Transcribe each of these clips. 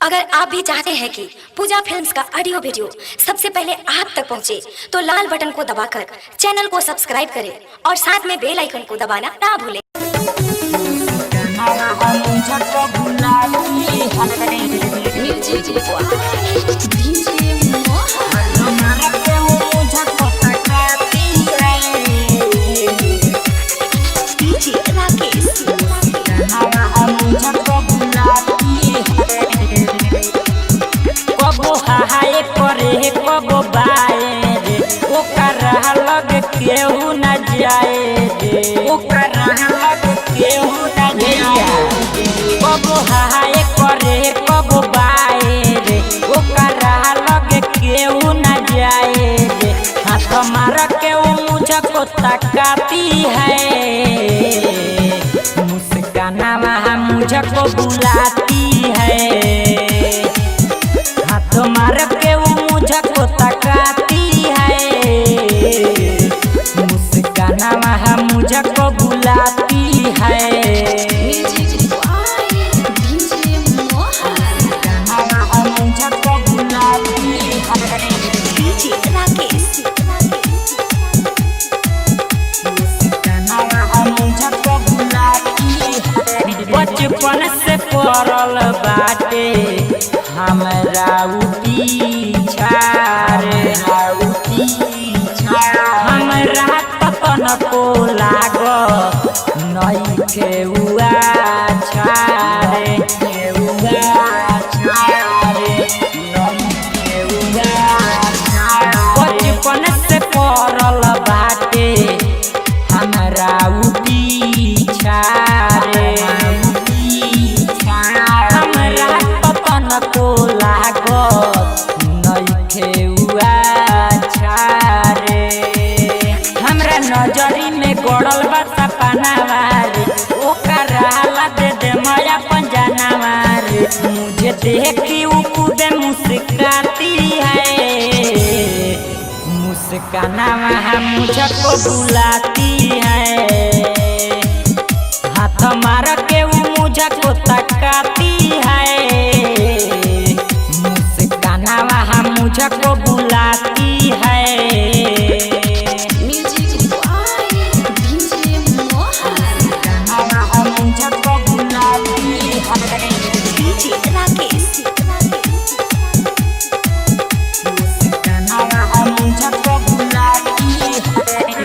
अगर आप भी चाहते हैं कि पूजा फिल्म्स का ऑडियो वीडियो सबसे पहले आप तक पहुंचे, तो लाल बटन को दबाकर चैनल को सब्सक्राइब करें और साथ में बेल आइकन को दबाना ना भूलें। कबो बाए रे ओकरा लग केहू न जाए रे, ओकरा लग केहू न जाए। कबो हाय करे कबो बाए रे ओकरा लग केहू न जाए रे। हाथ मार के वो मुझको तकाती है, मुस्काना मुझको बुलाती है। हाथ मार के वो मुझको तकाती है, मुस्काना मुझको बुलाती है। बचपन से पड़ल बाटे हमरा पीछा रे, हमरा तन को लाग नइखे छारे, बचपन से पड़ल बाटे हमरा पीछा रे। को लागत नइखे छारे, हमरा नजरी में गड़ल बा सपनावा रे ओकरा ला दे दे माया पंजनावा रे। मुझे देखी उ कूदे मुस्काती है, मुस्काना मुझको बुलाती है। हाथ मार के वो मुझको तकाती है, मुझको बुलाती है।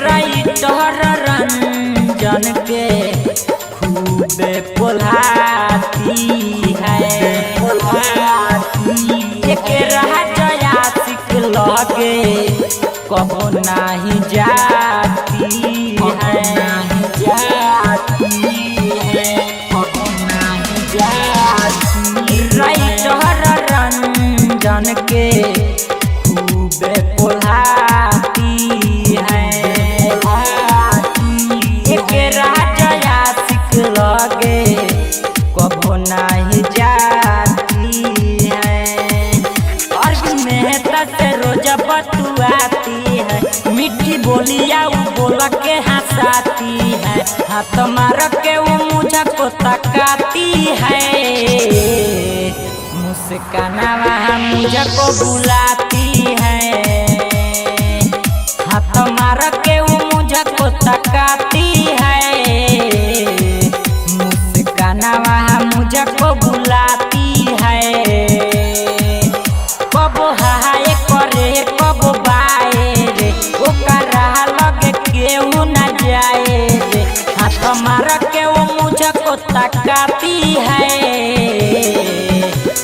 राइटर रंजन के खूबे पोलाती है, एक लगे कबो नहीं जाती है, कबो नहीं जाती। राइटर रंजन के खूबे पोलाती है, एक राजा सिख लगे कबो नहीं जाती है। और मेहनत से रोज बतुआती है, मीठी बोलिया वो बोल के हंसाती है। हाथ मार के वो मुझको तकाती है, मुस्काना मुझको बुलाती है। हाथ मार के वो मुझको तकाती है, मुस्काना मुझको बुलाती है। कबो हाय करे कबो बाए रे ओकरा लग केहू न जाए रे। हाथ मार के वो मुझको तकाती है,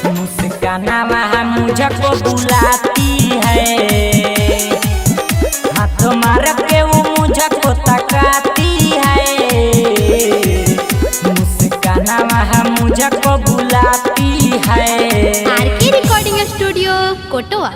मुस्काना मुझको बुलाती है। हाथ मार के वो मुझको तकाती है, मुस्काना मुझको बुलाती है। आरके रिकॉर्डिंग स्टूडियो कोटवा।